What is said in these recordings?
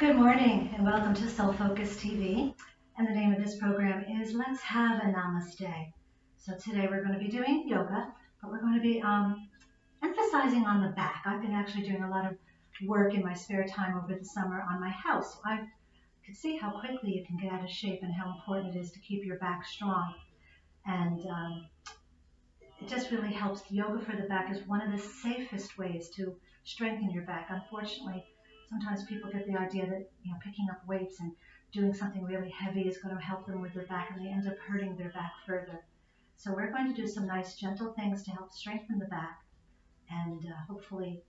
Good morning and welcome to Soul Focus TV. And the name of this program is Let's Have a Namaste. So today we're going to be doing yoga, but we're going to be emphasizing on the back. I've been actually doing a lot of work in my spare time over the summer on my house. So I could see how quickly you can get out of shape and how important it is to keep your back strong. And it just really helps. Yoga for the back is one of the safest ways to strengthen your back. Unfortunately, sometimes people get the idea that picking up weights and doing something really heavy is going to help them with their back, and they end up hurting their back further. So we're going to do some nice gentle things to help strengthen the back and hopefully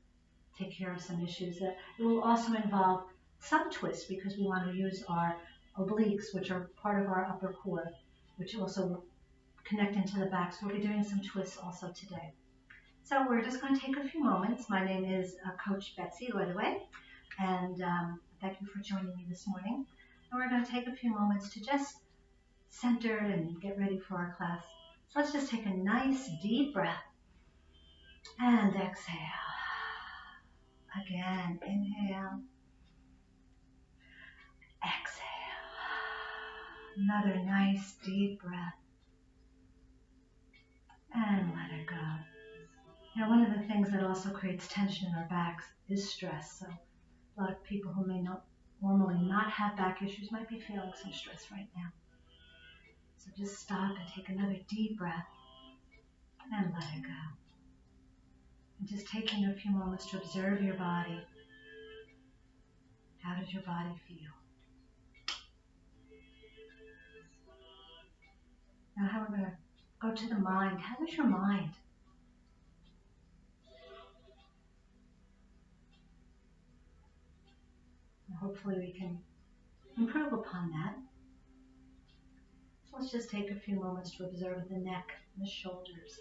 take care of some issues. It will also involve some twists because we want to use our obliques, which are part of our upper core, which also connect into the back. So we'll be doing some twists also today. So we're just going to take a few moments. My name is Coach Betsy, by the way. And thank you for joining me this morning. And we're going to take a few moments to just center and get ready for our class. So let's just take a nice deep breath and exhale. Again, inhale. Exhale. Another nice deep breath. And let it go. Now, one of the things that also creates tension in our backs is stress. So a lot of people who may not normally not have back issues might be feeling some stress right now. So just stop and take another deep breath and let it go. And just taking a few moments to observe your body. How does your body feel? Now we're going to go to the mind. How is your mind? Hopefully we can improve upon that. So let's just take a few moments to observe the neck and the shoulders.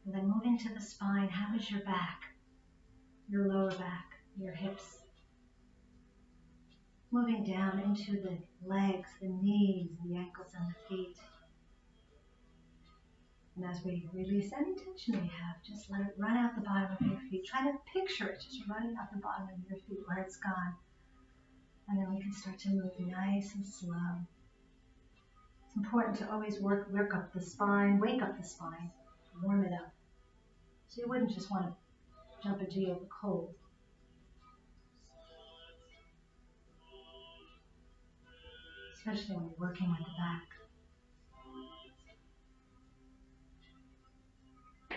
And then moving to the spine, how is your back? Your lower back, your hips. Moving down into the legs, the knees, the ankles, and the feet. And as we release any tension we have, just let it run out the bottom of your feet. Try to picture it just running out the bottom of your feet where it's gone. And then we can start to move nice and slow. It's important to always work up the spine, wake up the spine, warm it up. So you wouldn't just want to jump into yoga cold. Especially when you're working with the back.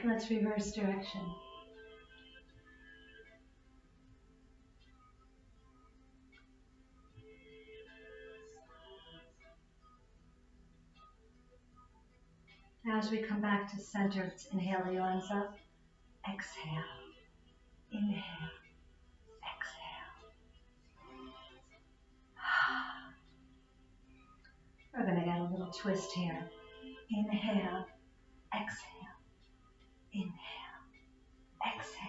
Let's reverse direction. Now as we come back to center, let's inhale the arms up. Exhale. Inhale. Exhale. We're going to add a little twist here. Inhale. Exhale. Inhale. Exhale.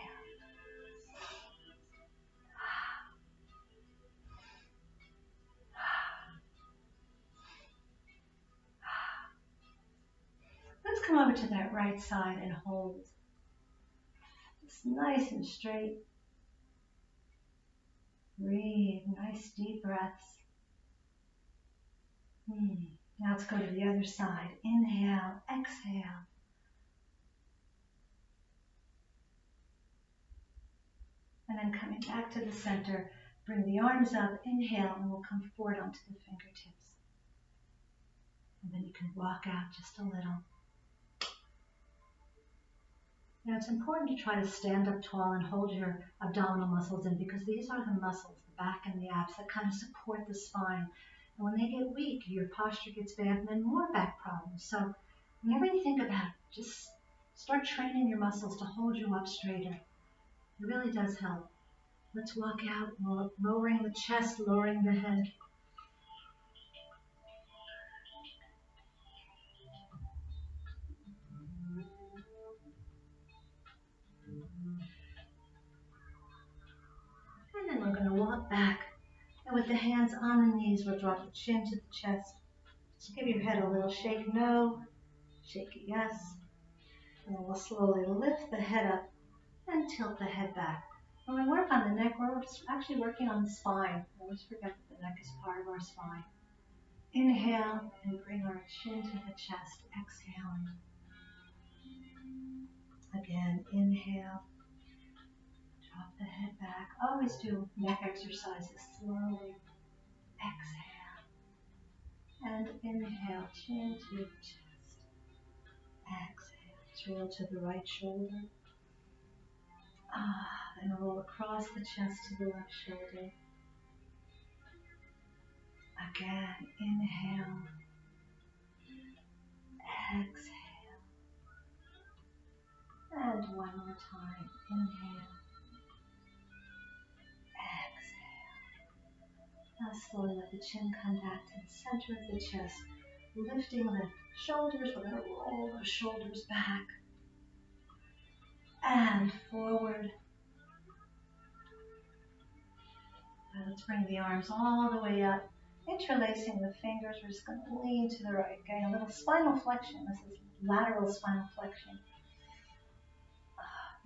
Let's come over to that right side and hold. It's nice and straight. Breathe. Nice deep breaths. Now let's go to the other side. Inhale. Exhale. And then coming back to the center, bring the arms up, inhale, and we'll come forward onto the fingertips. And then you can walk out just a little. Now it's important to try to stand up tall and hold your abdominal muscles in because these are the muscles, the back and the abs, that kind of support the spine. And when they get weak, your posture gets bad and then more back problems. So whenever you think about it, just start training your muscles to hold you up straighter. It really does help. Let's walk out, lowering the chest, lowering the head. And then we're going to walk back. And with the hands on the knees, we'll drop the chin to the chest. Just give your head a little shake, no. Shake it, yes. And then we'll slowly lift the head up and tilt the head back. When we work on the neck, we're we're just actually working on the spine. I always forget that the neck is part of our spine. Inhale and bring our chin to the chest. Exhale. Again, inhale. Drop the head back. Always do neck exercises slowly. Exhale. And inhale, chin to chest. Exhale. Roll to the right shoulder. Then roll across the chest to the left shoulder. Again, inhale. Exhale. And one more time. Inhale. Exhale. Now slowly let the chin come back to the center of the chest. Lifting the shoulders. We're going to roll the shoulders back. And forward. And let's bring the arms all the way up. Interlacing the fingers. We're just going to lean to the right. Getting a little spinal flexion. This is lateral spinal flexion.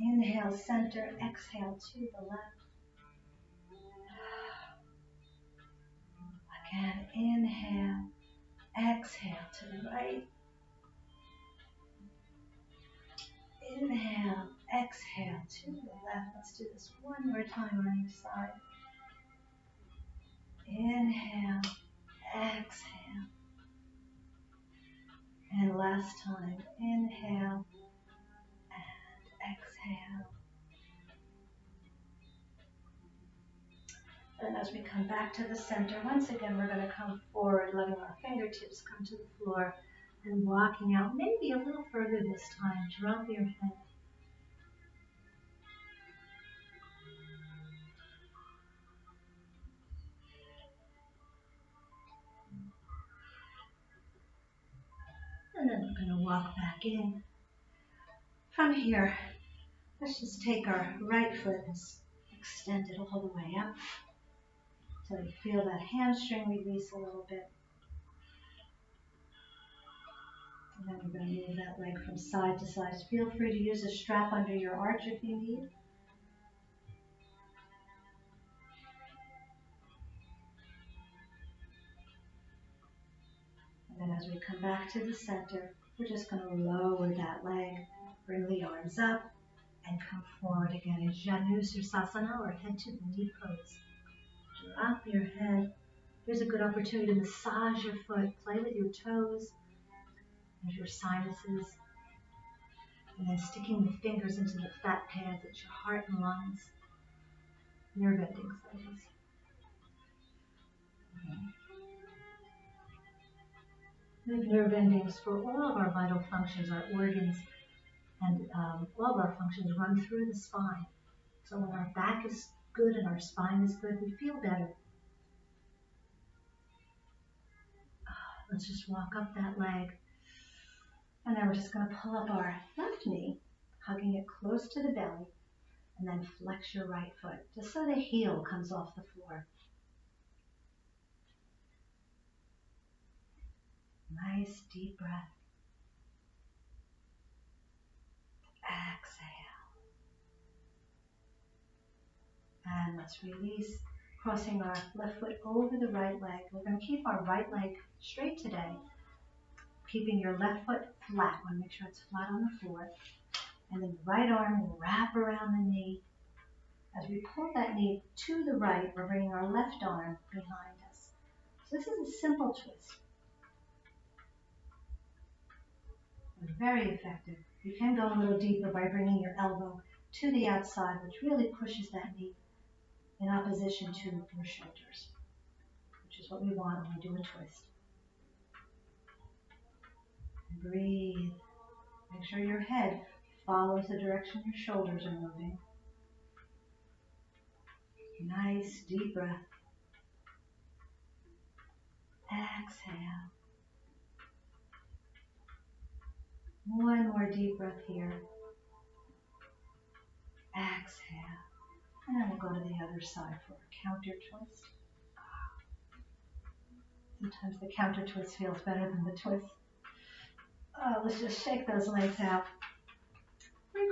Inhale, center. Exhale to the left. Again, inhale. Exhale to the right. Inhale. Exhale to the left. Let's do this one more time on each side. Inhale. Exhale. And last time. Inhale. And exhale. And as we come back to the center, once again, we're going to come forward, letting our fingertips come to the floor and walking out maybe a little further this time. Drop your head. And then we're going to walk back in. From here, let's just take our right foot and extend it all the way up. So you feel that hamstring release a little bit. And then we're going to move that leg from side to side. Feel free to use a strap under your arch if you need. And then as we come back to the center, we're just going to lower that leg, bring the arms up, and come forward again in Janu Sirsasana, or head to the knee pose. Drop your head. Here's a good opportunity to massage your foot, play with your toes and your sinuses, and then sticking the fingers into the fat pads at your heart and lungs. Nerve endings, that is. We have nerve endings for all of our vital functions, our organs, and all of our functions run through the spine. So when our back is good and our spine is good, we feel better. Let's just walk up that leg. And then we're just going to pull up our left knee, hugging it close to the belly, and then flex your right foot, just so the heel comes off the floor. Nice deep breath. Exhale. And let's release, crossing our left foot over the right leg. We're going to keep our right leg straight today, keeping your left foot flat. Want to make sure it's flat on the floor. And then the right arm will wrap around the knee. As we pull that knee to the right, we're bringing our left arm behind us. So this is a simple twist. Very effective. You can go a little deeper by bringing your elbow to the outside, which really pushes that knee in opposition to your shoulders, which is what we want when we do a twist. And breathe. Make sure your head follows the direction your shoulders are moving. Nice deep breath. Exhale. One more deep breath here. Exhale. And then we'll go to the other side for a counter twist. Sometimes the counter twist feels better than the twist. Let's just shake those legs out.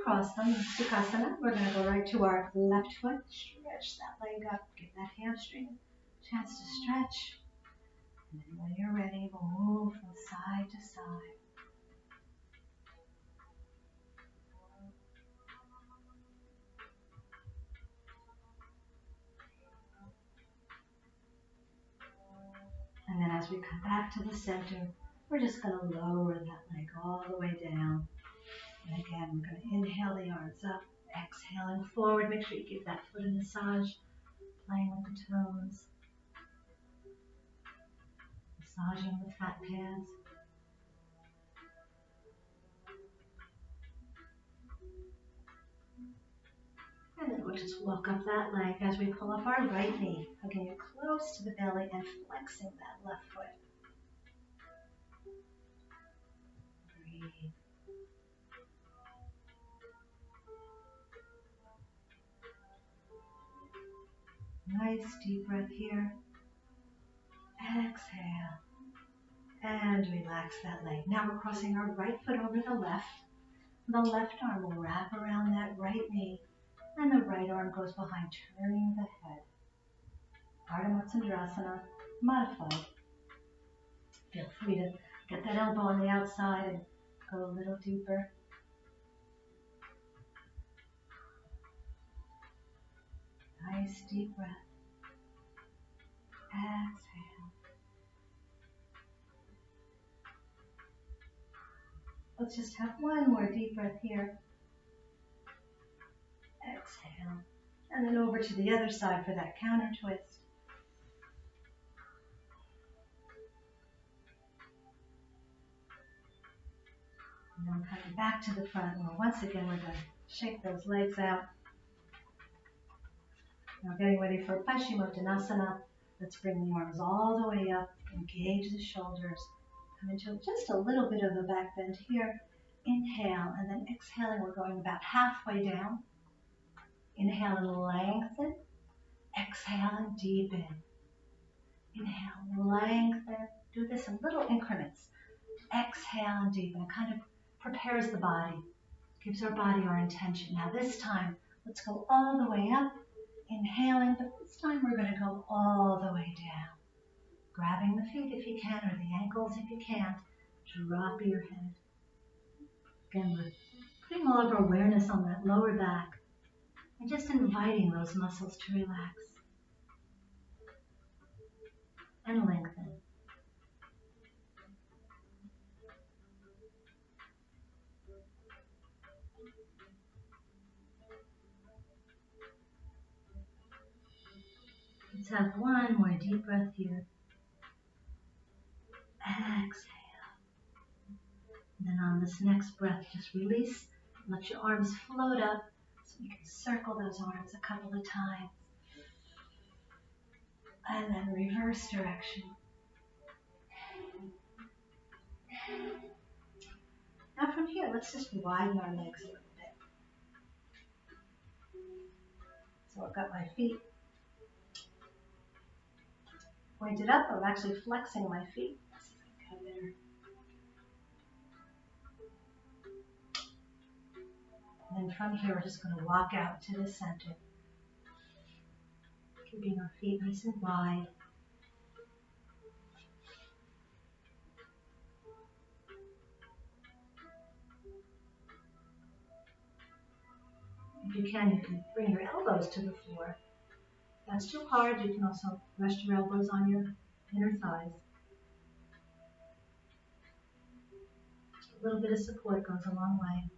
cross them, Sukhasana. We're going to go right to our left foot. Stretch that leg up. Give that hamstring a chance to stretch. And then when you're ready, we'll move from side to side. And then as we come back to the center, we're just going to lower that leg all the way down. And again, we're going to inhale the arms up, exhaling forward. Make sure you give that foot a massage, playing with the toes, massaging the fat pads. And then we'll just walk up that leg as we pull up our right knee. Again, you're close to the belly and flexing that left foot. Breathe. Nice deep breath here. Exhale. And relax that leg. Now we're crossing our right foot over the left. The left arm will wrap around that right knee. And the right arm goes behind, turning the head. Ardha Matsyendrasana, modified. Feel free to get that elbow on the outside and go a little deeper. Nice deep breath. Exhale. Let's just have one more deep breath here. Exhale. And then over to the other side for that counter twist. And then coming back to the front. Well, once again, we're going to shake those legs out. Now getting ready for Paschimottanasana. Let's bring the arms all the way up. Engage the shoulders. Come into just a little bit of a back bend here. Inhale, and then exhaling. We're going about halfway down. Inhale and lengthen. Exhale and deepen. Inhale, lengthen. Do this in little increments. Exhale and deepen. It kind of prepares the body. Gives our body our intention. Now this time, let's go all the way up. Inhaling, but this time we're going to go all the way down. Grabbing the feet if you can, or the ankles if you can't. Drop your head. Again, we're putting all of our awareness on that lower back. And just inviting those muscles to relax. And lengthen. Let's have one more deep breath here. Exhale. And then on this next breath, just release. Let your arms float up so you can circle those arms a couple of times. And then reverse direction. Now from here, let's just widen our legs a little bit. So I've got my feet pointed up. I'm actually flexing my feet. Let's see if I can come better. And then from here, we're just going to walk out to the center. Keeping our feet nice and wide. If you can bring your elbows to the floor. If that's too hard, you can also rest your elbows on your inner thighs. Just a little bit of support goes a long way.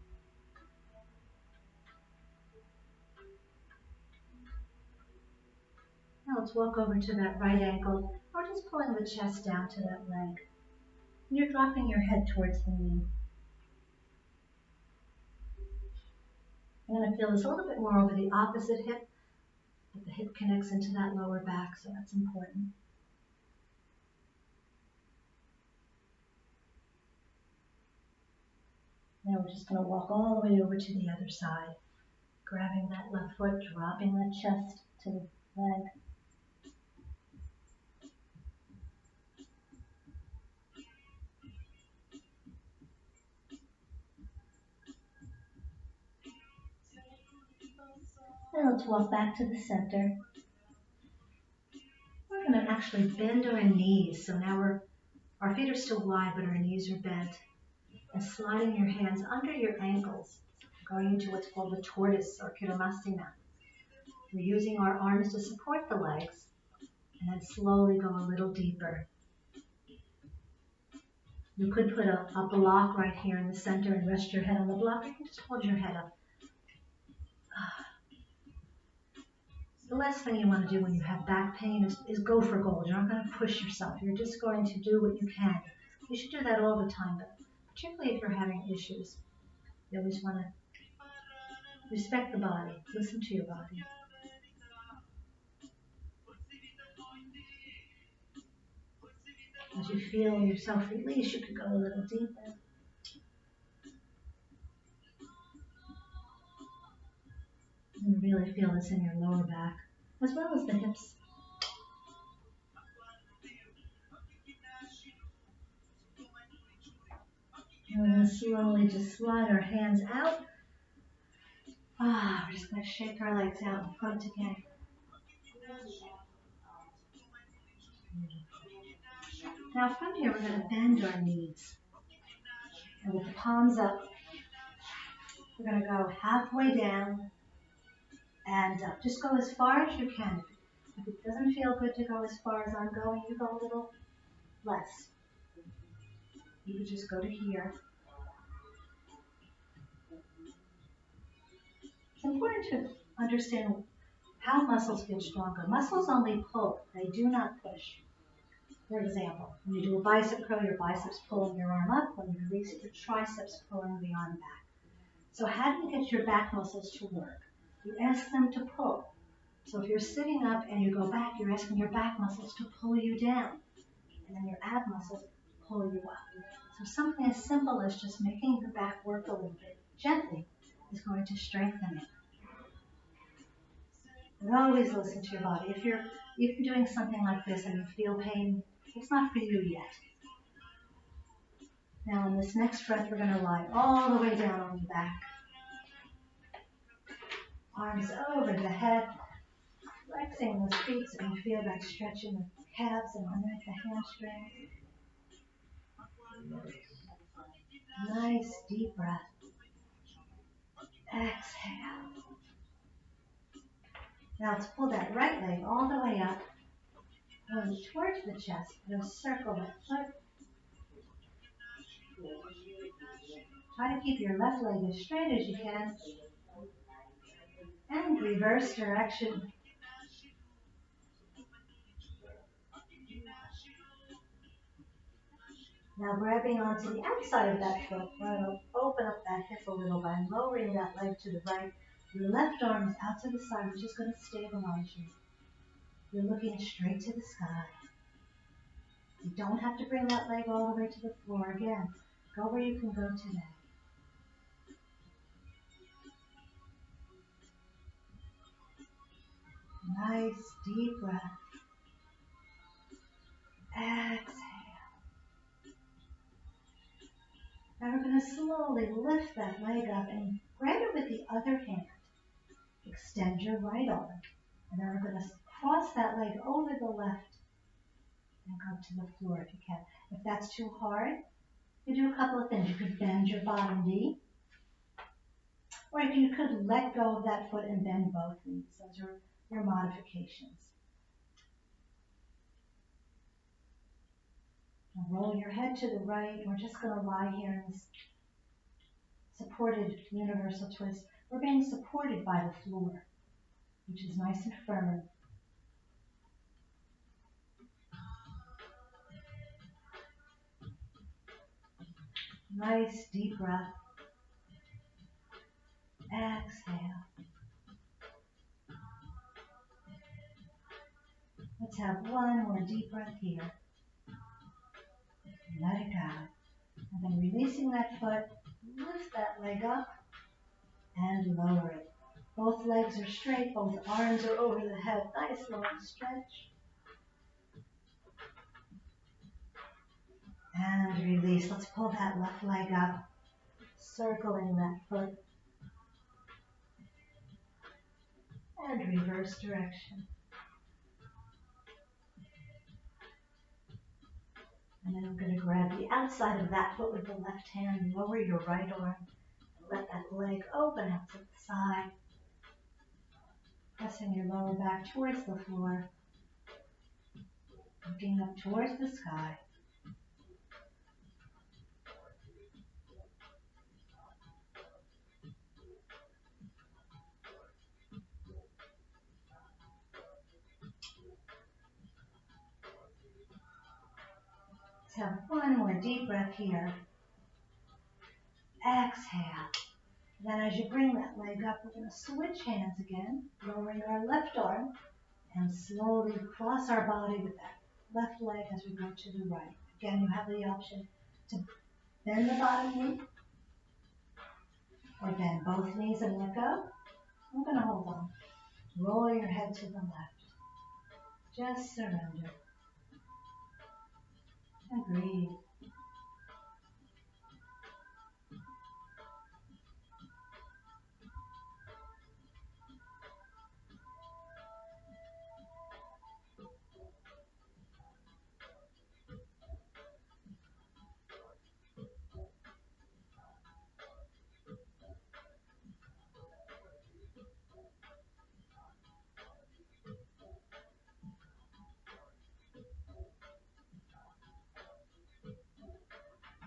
Now let's walk over to that right ankle. We're just pulling the chest down to that leg. And you're dropping your head towards the knee. I'm going to feel this a little bit more over the opposite hip. But the hip connects into that lower back, so that's important. Now we're just going to walk all the way over to the other side. Grabbing that left foot, dropping the chest to the leg. And let's walk back to the center. We're going to actually bend our knees. So now our feet are still wide, but our knees are bent. And sliding your hands under your ankles, going into what's called the tortoise or Kiramastina. We're using our arms to support the legs, and then slowly go a little deeper. You could put a block right here in the center and rest your head on the block. You can just hold your head up. The last thing you want to do when you have back pain is go for gold. You're not going to push yourself. You're just going to do what you can. You should do that all the time, but particularly if you're having issues. You always want to respect the body. Listen to your body. As you feel yourself release, you can go a little deeper. And really feel this in your lower back, as well as the hips. And we're going to slowly just slide our hands out. We're just going to shake our legs out in front again. Now from here, we're going to bend our knees. And with the palms up, we're going to go halfway down and up. Just go as far as you can. If it doesn't feel good to go as far as I'm going, you go a little less. You could just go to here. It's important to understand how muscles get stronger. Muscles only pull, they do not push. For example, when you do a bicep curl, your biceps pulling your arm up. When you release it, your triceps pulling the arm back. So how do you get your back muscles to work? You ask them to pull. So if you're sitting up and you go back, you're asking your back muscles to pull you down. And then your ab muscles pull you up. So something as simple as just making your back work a little bit gently is going to strengthen it. And always listen to your body. If you're doing something like this and you feel pain, it's not for you yet. Now in this next breath, we're going to lie all the way down on the back. Arms over the head, flexing those feet so you feel that stretching the calves and underneath the hamstrings. Nice deep breath. Exhale. Now let's pull that right leg all the way up, going towards the chest. We're going to circle that foot. Try to keep your left leg as straight as you can. And reverse direction. Now grabbing onto the outside of that foot, we're going to open up that hip a little by lowering that leg to the right. Your left arm is out to the side, which is going to stabilize you. You're looking straight to the sky. You don't have to bring that leg all the way to the floor. Again, go where you can go today. Nice deep breath. Exhale. Now we're going to slowly lift that leg up and grab it with the other hand. Extend your right arm. And then we're going to cross that leg over the left and go to the floor if you can. If that's too hard, you do a couple of things. You could bend your bottom knee. Or you could let go of that foot and bend both knees. Those are your modifications. Now roll your head to the right. We're just going to lie here in this supported universal twist. We're being supported by the floor, which is nice and firm. Nice deep breath. Exhale. Let's have one more deep breath here. Let it go. And then releasing that foot, lift that leg up and lower it. Both legs are straight, both arms are over the head. Nice long stretch. And release. Let's pull that left leg up, circling that foot. and reverse direction. And then I'm going to grab the outside of that foot with the left hand, lower your right arm, and let that leg open out to the side, pressing your lower back towards the floor, looking up towards the sky. Let's have one more deep breath here. Exhale. Then as you bring that leg up, we're going to switch hands again, lowering our left arm, and slowly cross our body with that left leg as we go to the right. Again, you have the option to bend the bottom knee, or bend both knees and let go. I'm going to hold on. Roll your head to the left. Just surrender. And breathe.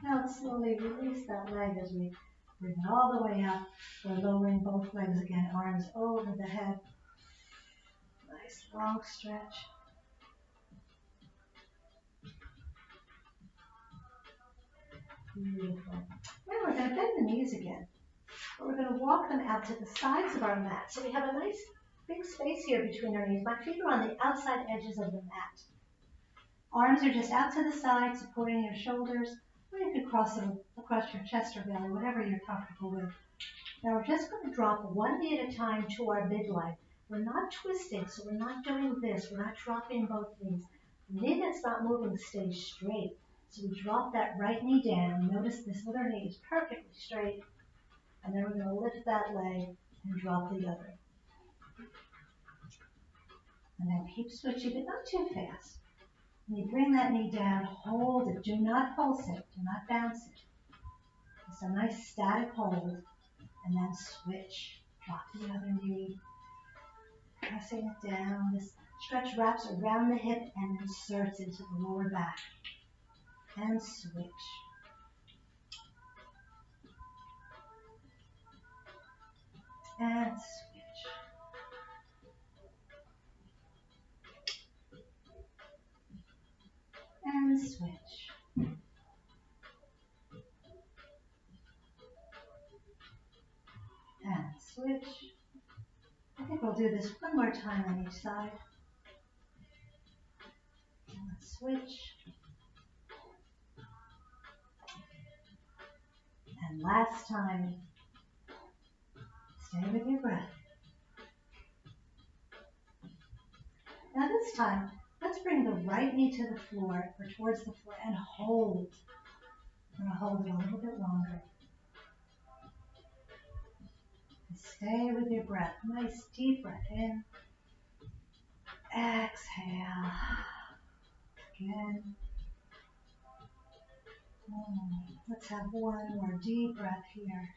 Now let's slowly release that leg as we bring it all the way up. We're lowering both legs again, arms over the head. Nice long stretch. Beautiful. Now we're going to bend the knees again. But we're going to walk them out to the sides of our mat. So we have a nice big space here between our knees. My feet are on the outside edges of the mat. Arms are just out to the side, supporting your shoulders. Or you can cross them across your chest or belly, whatever you're comfortable with. Now we're just going to drop one knee at a time to our midline. We're not twisting, so we're not doing this. We're not dropping both knees. The knee that's not moving stays straight. So we drop that right knee down. Notice this other knee is perfectly straight. And then we're going to lift that leg and drop the other. And then keep switching, but not too fast. When you bring that knee down, hold it. Do not pulse it. Do not bounce it. It's a nice static hold. And then switch. Drop the other knee. Pressing it down. This stretch wraps around the hip and inserts into the lower back. And switch. And switch. And switch. And switch. I think we'll do this one more time on each side. And let's switch. And last time. Stay with your breath. Now this time, let's bring the right knee to the floor or towards the floor and hold. I'm going to hold it a little bit longer. And stay with your breath. Nice deep breath in. Exhale. Again. Let's have one more deep breath here.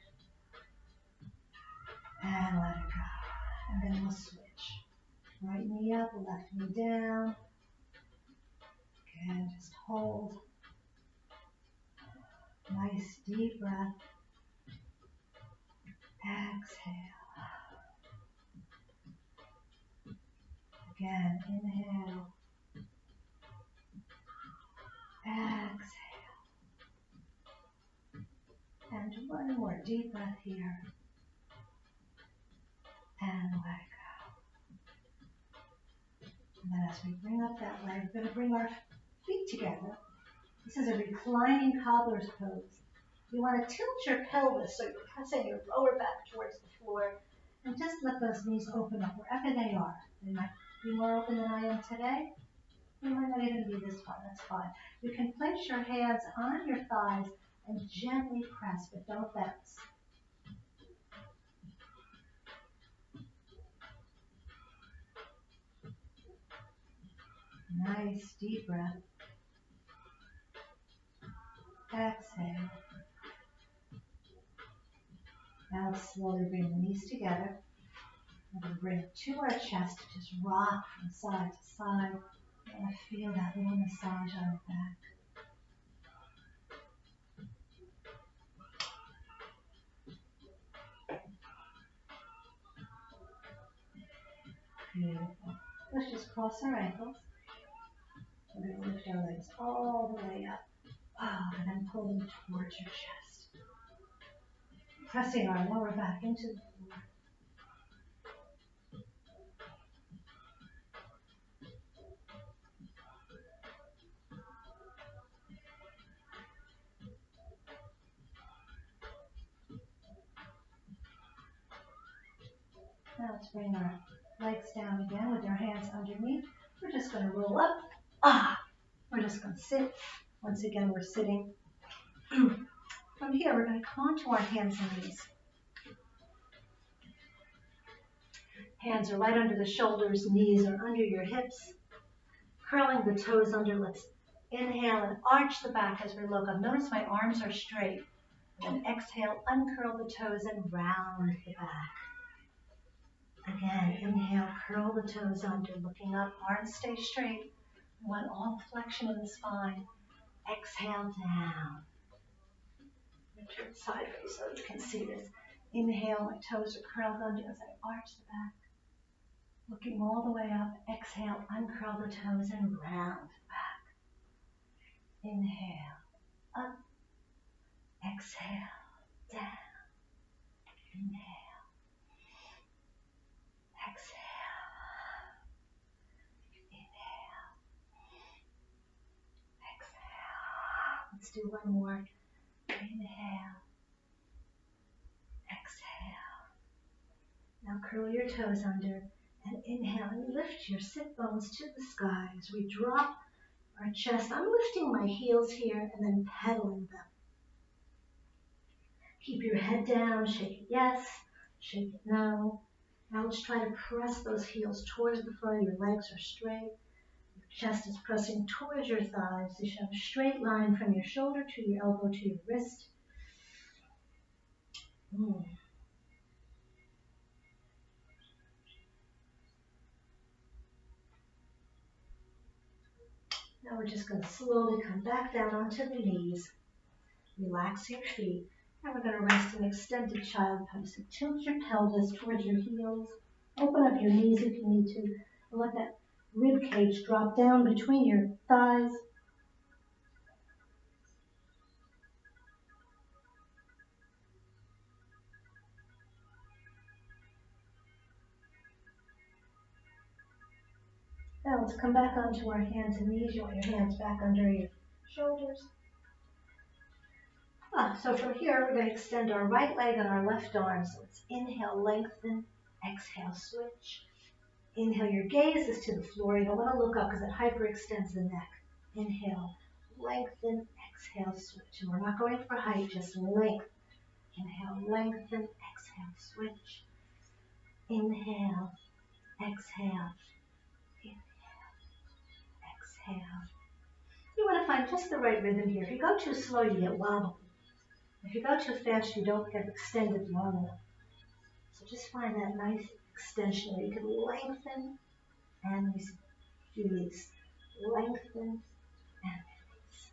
And let it go. And then we'll switch. Right knee up, left knee down. Again, just hold. Nice deep breath. Exhale. Again, inhale. Exhale. And one more deep breath here. And let go. And then as we bring up that leg, we're going to bring our feet together. This is a reclining cobbler's pose. You want to tilt your pelvis so you're pressing your lower back towards the floor. And just let those knees open up wherever they are. They might be more open than I am today. You might not even be this far. That's fine. You can place your hands on your thighs and gently press, but don't bounce. Nice deep breath. Exhale. Now slowly bring the knees together. We're going to bring it to our chest. Just rock from side to side. You're going to feel that little massage on the back. Beautiful. Let's just cross our ankles. We're going to lift our legs all the way up. And then pull them towards your chest. Pressing our lower back into the floor. Now let's bring our legs down again with our hands underneath. We're just going to roll up. We're just going to sit. Once again, we're sitting. From here, we're going to come onto our hands and knees. Hands are right under the shoulders, knees are under your hips. Curling the toes under. Let's inhale and arch the back as we look up. Notice my arms are straight. And exhale, uncurl the toes and round the back. Again, inhale, curl the toes under, looking up, arms stay straight. We want all flexion in the spine. Exhale, down. Turn sideways so you can see this. Inhale, my toes are curled under as I arch the back. Looking all the way up. Exhale, uncurl the toes and round back. Inhale, up. Exhale, down. Inhale. Exhale. Inhale. Exhale. Let's do one more. Inhale. Exhale. Now curl your toes under and inhale and lift your sit bones to the sky as we drop our chest. I'm lifting my heels here and then pedaling them. Keep your head down, shake it yes, shake it no. Now let's try to press those heels towards the front. Your legs are straight. Your chest is pressing towards your thighs. You should have a straight line from your shoulder to your elbow to your wrist. Now we're just going to slowly come back down onto the knees. Relax your feet. Now we're going to rest in extended child pose. So tilt your pelvis towards your heels. Open up your knees if you need to. And let that rib cage drop down between your thighs. Now let's come back onto our hands and knees. You want your hands back under your shoulders. So from here, we're going to extend our right leg and our left arm. So let's inhale, lengthen, exhale, switch. Inhale, your gaze is to the floor. You don't want to look up because it hyperextends the neck. Inhale, lengthen, exhale, switch. And we're not going for height, just length. Inhale, lengthen, exhale, switch. Inhale, exhale, inhale, exhale. You want to find just the right rhythm here. If you go too slow, you get wobbly. If you go too fast, you don't get extended long enough. So just find that nice extension where you can lengthen and release. Lengthen and release.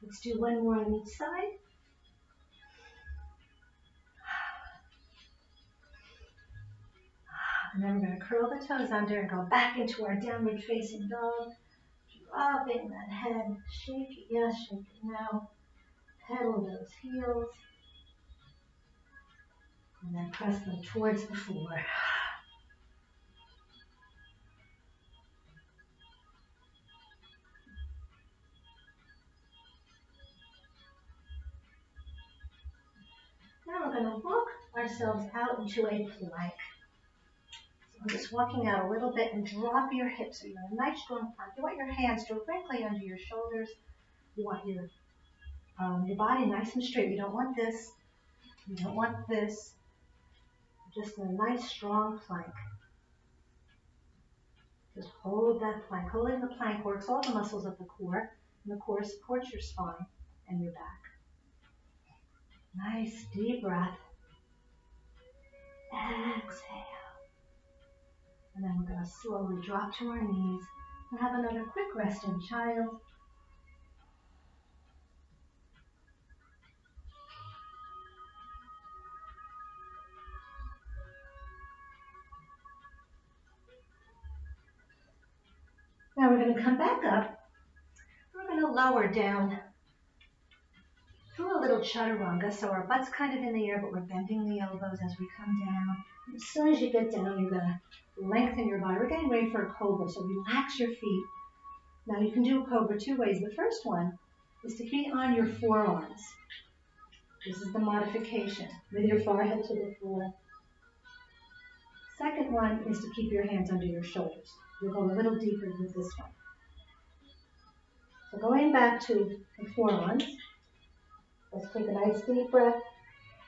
Let's do one more on each side. And then we're going to curl the toes under and go back into our downward facing dog. Dropping that head. Shake it yes, shake it no. Pedal those heels. And then press them towards the floor. Now we're going to walk ourselves out into a plank. So I'm just walking out a little bit and drop your hips. So you're in a nice strong plank. You want your hands directly under your shoulders. You want your body nice and straight. You don't want this. You don't want this. Just a nice strong plank. Just hold that plank. Holding the plank works all the muscles of the core, and the core supports your spine and your back. Nice deep breath. Exhale. And then we're going to slowly drop to our knees and have another quick rest in child. Now we're going to come back up. We're going to lower down through a little chaturanga, so our butt's kind of in the air, but we're bending the elbows as we come down. And as soon as you get down, you're going to lengthen your body. We're getting ready for a cobra, so relax your feet. Now you can do a cobra two ways. The first one is to be on your forearms. This is the modification, with your forehead to the floor. Second one is to keep your hands under your shoulders. We'll go a little deeper with this one. So going back to the forearms, let's take a nice deep breath.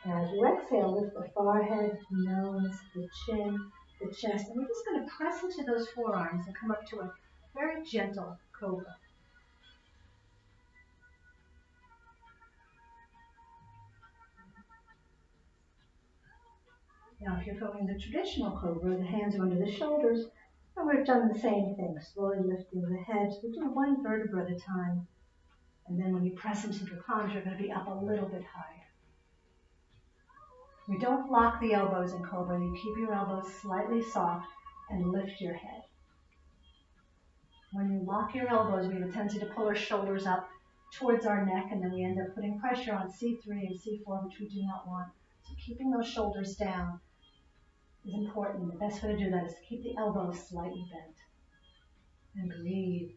And as you exhale, lift the forehead, nose, the chin, the chest. And we're just going to press into those forearms and come up to a very gentle cobra. Now, if you're going the traditional cobra, the hands are under the shoulders, and we've done the same thing, slowly lifting the head. We do one vertebra at a time. And then when you press into the palms, you're going to be up a little bit higher. We don't lock the elbows in cobra. You keep your elbows slightly soft and lift your head. When you lock your elbows, we have a tendency to pull our shoulders up towards our neck, and then we end up putting pressure on C3 and C4, which we do not want. So keeping those shoulders down is important. The best way to do that is to keep the elbows slightly bent. And breathe.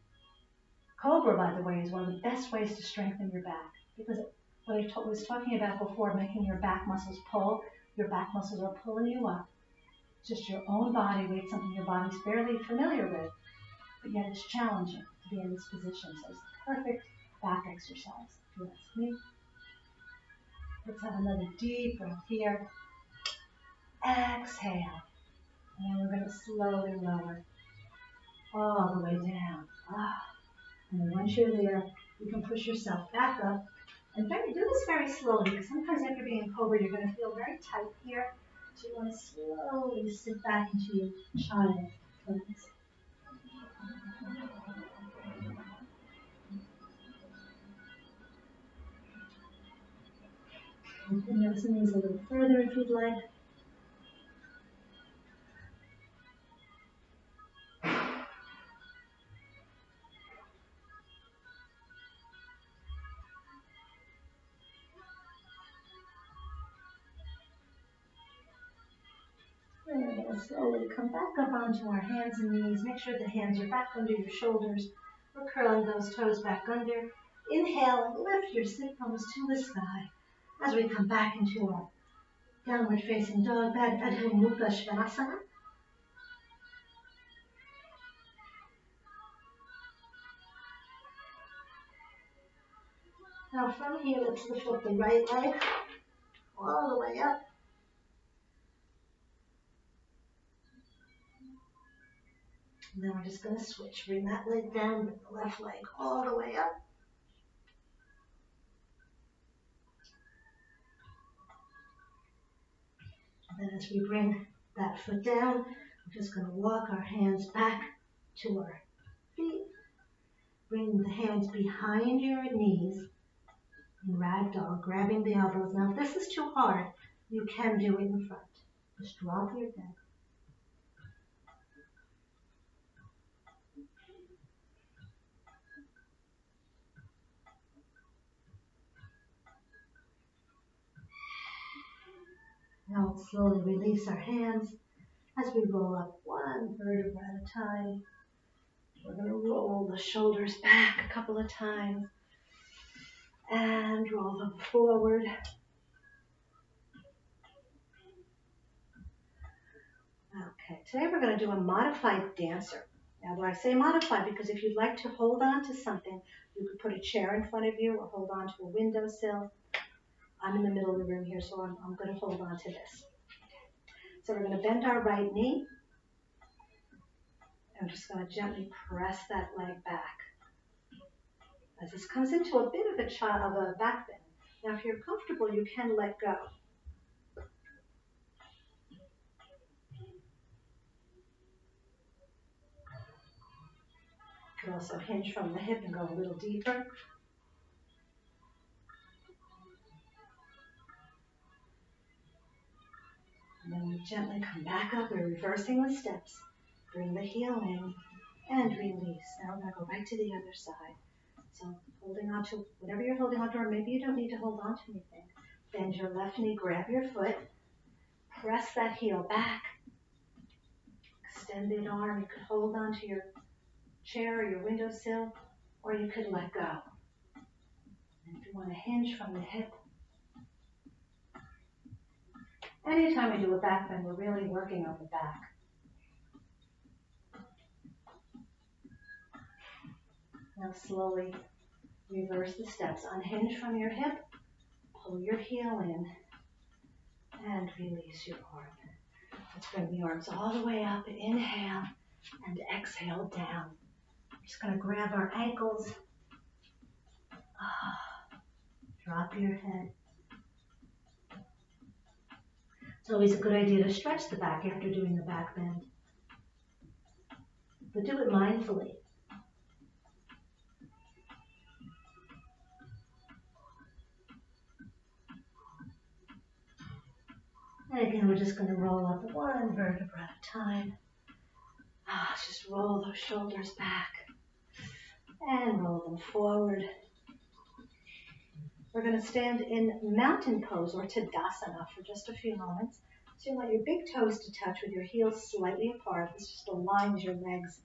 Cobra, by the way, is one of the best ways to strengthen your back, because what I was talking about before, making your back muscles pull, your back muscles are pulling you up. It's just your own body weight, something your body's fairly familiar with, but yet it's challenging to be in this position. So it's the perfect back exercise, if you ask me. Let's have another deep breath here. Exhale. And we're going to slowly lower all the way down. And then once you're there, you can push yourself back up. And do this very slowly, because sometimes after being in cobra, you're going to feel very tight here. So you want to slowly sit back into your child pose. Open your knees a little further if you'd like. And we're going to slowly come back up onto our hands and knees. Make sure the hands are back under your shoulders. We're curling those toes back under. Inhale and lift your sit bones to the sky as we come back into our downward facing dog, Adho Mukha Svanasana. Now from here, let's lift up the right leg all the way up. And then we're just going to switch. Bring that leg down, bring the left leg all the way up. And then as we bring that foot down, we're just going to walk our hands back to our feet. Bring the hands behind your knees in ragdoll, grabbing the elbows. Now, if this is too hard, you can do it in front. Just drop your head. Now let's slowly release our hands as we roll up one vertebra at a time. We're going to roll the shoulders back a couple of times and roll them forward. Okay, today we're going to do a modified dancer. Now, when I say modified, because if you'd like to hold on to something, you could put a chair in front of you or hold on to a windowsill. I'm in the middle of the room here, so I'm going to hold on to this. So we're going to bend our right knee. I'm just going to gently press that leg back. As this comes into a bit of a back bend. Now, if you're comfortable, you can let go. You can also hinge from the hip and go a little deeper. And then we gently come back up. We're reversing the steps. Bring the heel in and release. Now we're going to go right to the other side. So holding on to whatever you're holding on to, or maybe you don't need to hold on to anything. Bend your left knee, grab your foot, press that heel back. Extended arm. You could hold on to your chair or your windowsill, or you could let go. And if you want to hinge from the hip, anytime we do a back bend, we're really working on the back. Now slowly reverse the steps. Unhinge from your hip, pull your heel in, and release your arm. Let's bring the arms all the way up. Inhale and exhale down. We're just going to grab our ankles. Drop your head. It's always a good idea to stretch the back after doing the back bend. But do it mindfully. And again, we're just going to roll up one vertebra at a time. Just roll those shoulders back and roll them forward. We're going to stand in mountain pose or Tadasana for just a few moments. So you want your big toes to touch with your heels slightly apart. This just aligns your legs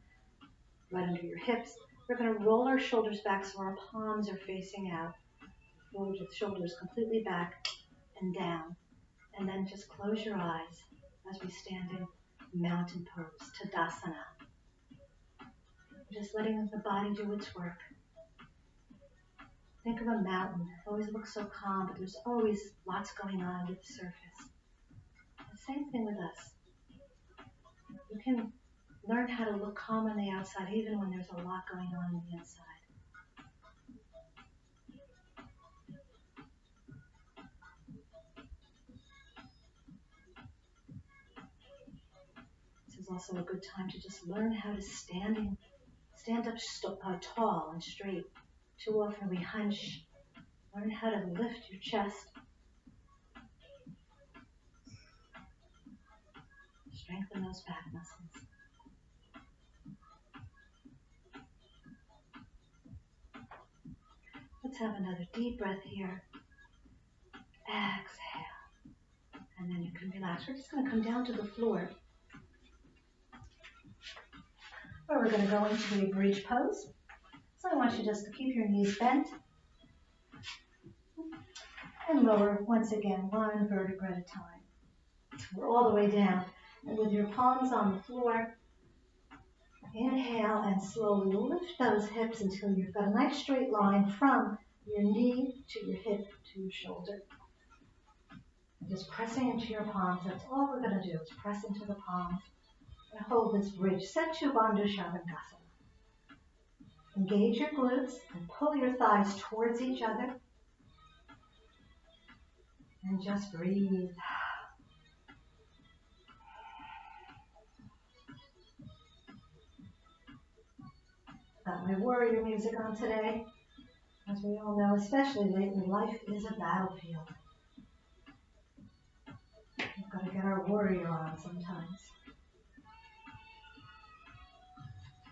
right under your hips. We're going to roll our shoulders back so our palms are facing out. Roll your shoulders completely back and down. And then just close your eyes as we stand in mountain pose, Tadasana. Just letting the body do its work. Think of a mountain. It always looks so calm, but there's always lots going on under the surface. The same thing with us. You can learn how to look calm on the outside, even when there's a lot going on the inside. This is also a good time to just learn how to stand up tall and straight. Too often we hunch. Learn how to lift your chest. Strengthen those back muscles. Let's have another deep breath here. Exhale. And then you can relax. We're just going to come down to the floor. Or we're going to go into a bridge pose. So I want you just to keep your knees bent. And lower once again, one vertebra at a time. We're all the way down. And with your palms on the floor, inhale and slowly lift those hips until you've got a nice straight line from your knee to your hip to your shoulder. And just pressing into your palms. That's all we're going to do is press into the palms and hold this bridge. Setu Bandhu Shavasana. Engage your glutes and pull your thighs towards each other. And just breathe. Got my warrior music on today. As we all know, especially lately, life is a battlefield. We've got to get our warrior on sometimes.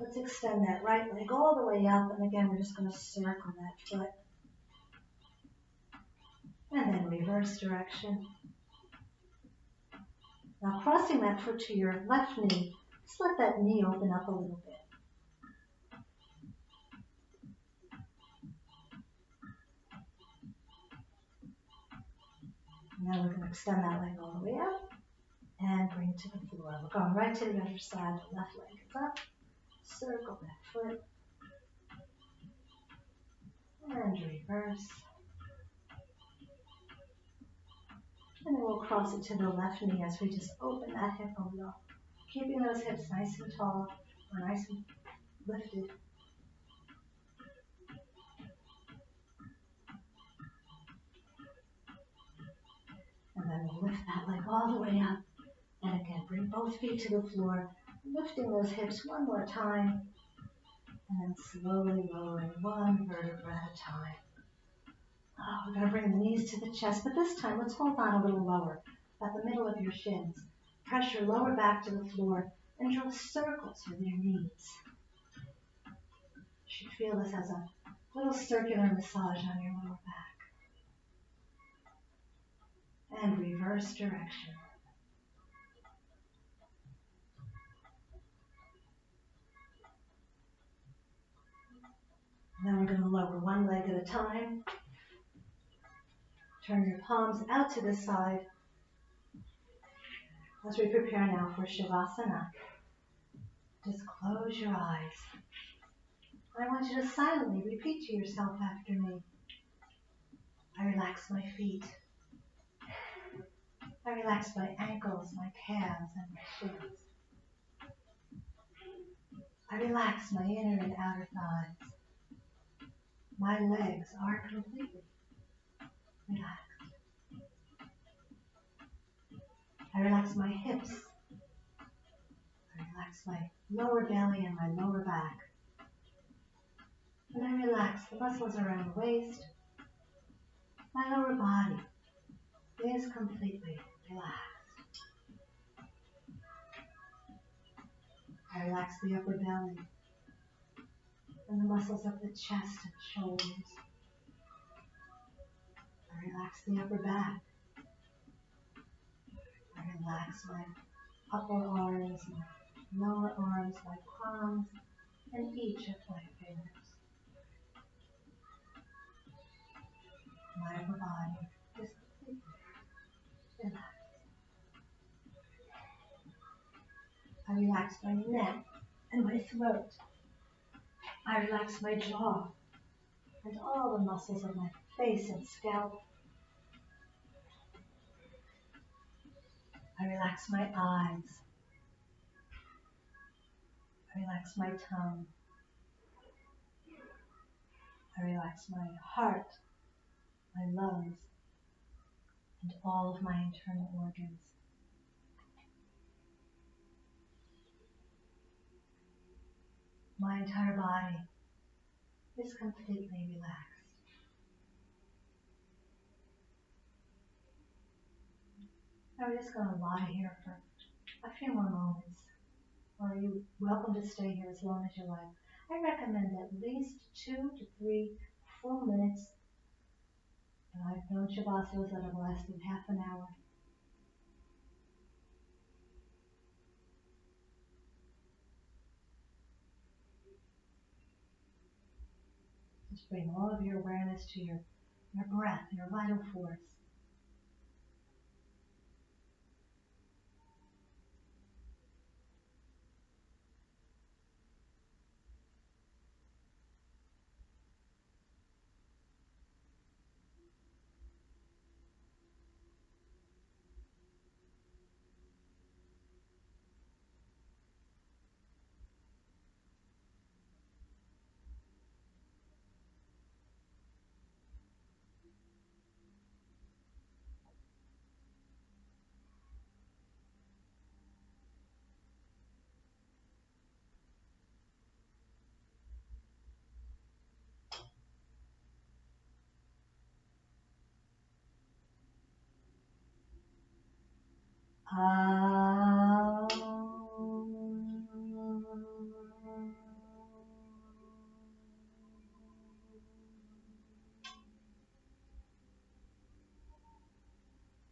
Let's extend that right leg all the way up. And again, we're just going to circle that foot. And then reverse direction. Now crossing that foot to your left knee, just let that knee open up a little bit. Now we're going to extend that leg all the way up and bring it to the floor. We're going right to the other side. The left leg is up. Circle that foot. And reverse. And then we'll cross it to the left knee as we just open that hip a little. Keeping those hips nice and tall or nice and lifted. And then we'll lift that leg all the way up. And again, bring both feet to the floor, lifting those hips one more time. And then slowly lowering one vertebra at a time. Oh, we're going to bring the knees to the chest, but this time let's hold on a little lower, at the middle of your shins. Press your lower back to the floor and draw circles with your knees. You should feel this as a little circular massage on your lower back. And reverse direction. And then we're going to lower one leg at a time. Turn your palms out to the side as we prepare now for Shavasana. Just close your eyes. I want you to silently repeat to yourself after me. I relax my feet. I relax my ankles, my calves, and my shins. I relax my inner and outer thighs. My legs are completely relaxed. I relax my hips. I relax my lower belly and my lower back. And I relax the muscles around the waist. My lower body is completely relaxed. I relax the upper belly and the muscles of the chest and shoulders. I relax the upper back. I relax my upper arms, my lower arms, my palms, and each of my fingers. My upper body is completely relaxed. I relax my neck and my throat. I relax my jaw and all the muscles of my face and scalp. I relax my eyes. I relax my tongue. I relax my heart, my lungs, and all of my internal organs. My entire body is completely relaxed. Now we're just going to lie here for a few more moments, or you're welcome to stay here as long as you like. I recommend at least 2 to 3 full minutes. And I've known Shavasana that have lasted half an hour. Just bring all of your awareness to your breath, your vital force.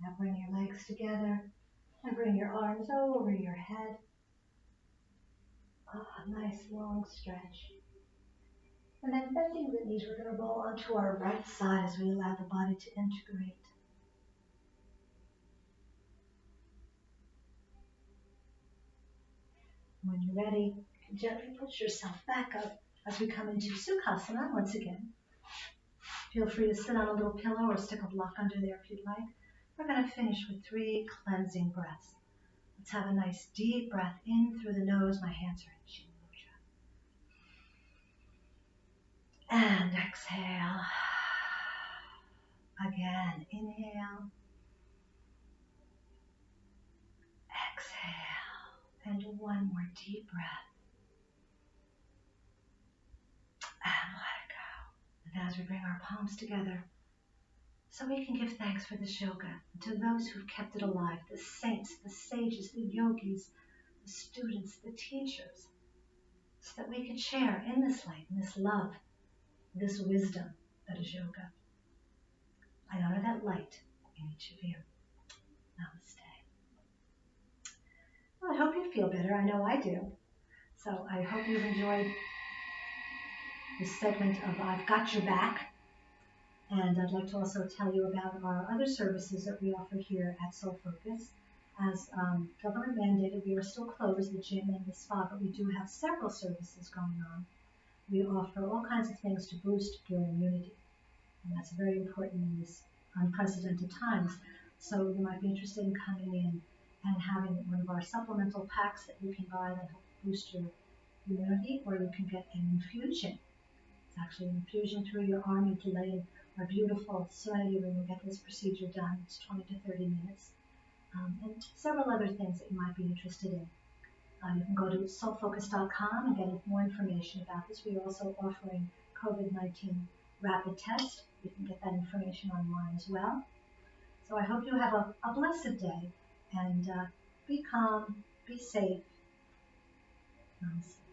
Now bring your legs together and bring your arms over your head. A nice long stretch. And then bending the knees, we're going to roll onto our right side as we allow the body to integrate. When you're ready, gently push yourself back up as we come into Sukhasana once again. Feel free to sit on a little pillow or stick a block under there if you'd like. we're going to finish with 3 cleansing breaths. Let's have a nice deep breath in through the nose. My hands are in chin mudra. And exhale. Again, inhale. Exhale. And one more deep breath. And let it go. And as we bring our palms together, so we can give thanks for this yoga, to those who've kept it alive, the saints, the sages, the yogis, the students, the teachers, so that we can share in this light, in this love, this wisdom that is yoga. I honor that light in each of you. Namaste. Well, I hope you feel better. I know I do. So I hope you've enjoyed this segment of I've Got Your Back. And I'd like to also tell you about our other services that we offer here at Soul Focus. As government mandated, we are still closed, the gym and the spa, but we do have several services going on. We offer all kinds of things to boost your immunity, and that's very important in these unprecedented times. So you might be interested in coming in and having one of our supplemental packs that you can buy that help boost your immunity, or you can get an infusion. It's actually an infusion through your arm. You can lay in our beautiful Serenity Room and get this procedure done. It's 20 to 30 minutes. And several other things that you might be interested in. You can go to soulfocus.com and get more information about this. We are also offering COVID-19 rapid test. You can get that information online as well. So I hope you have a blessed day, and be calm, be safe. Namaste.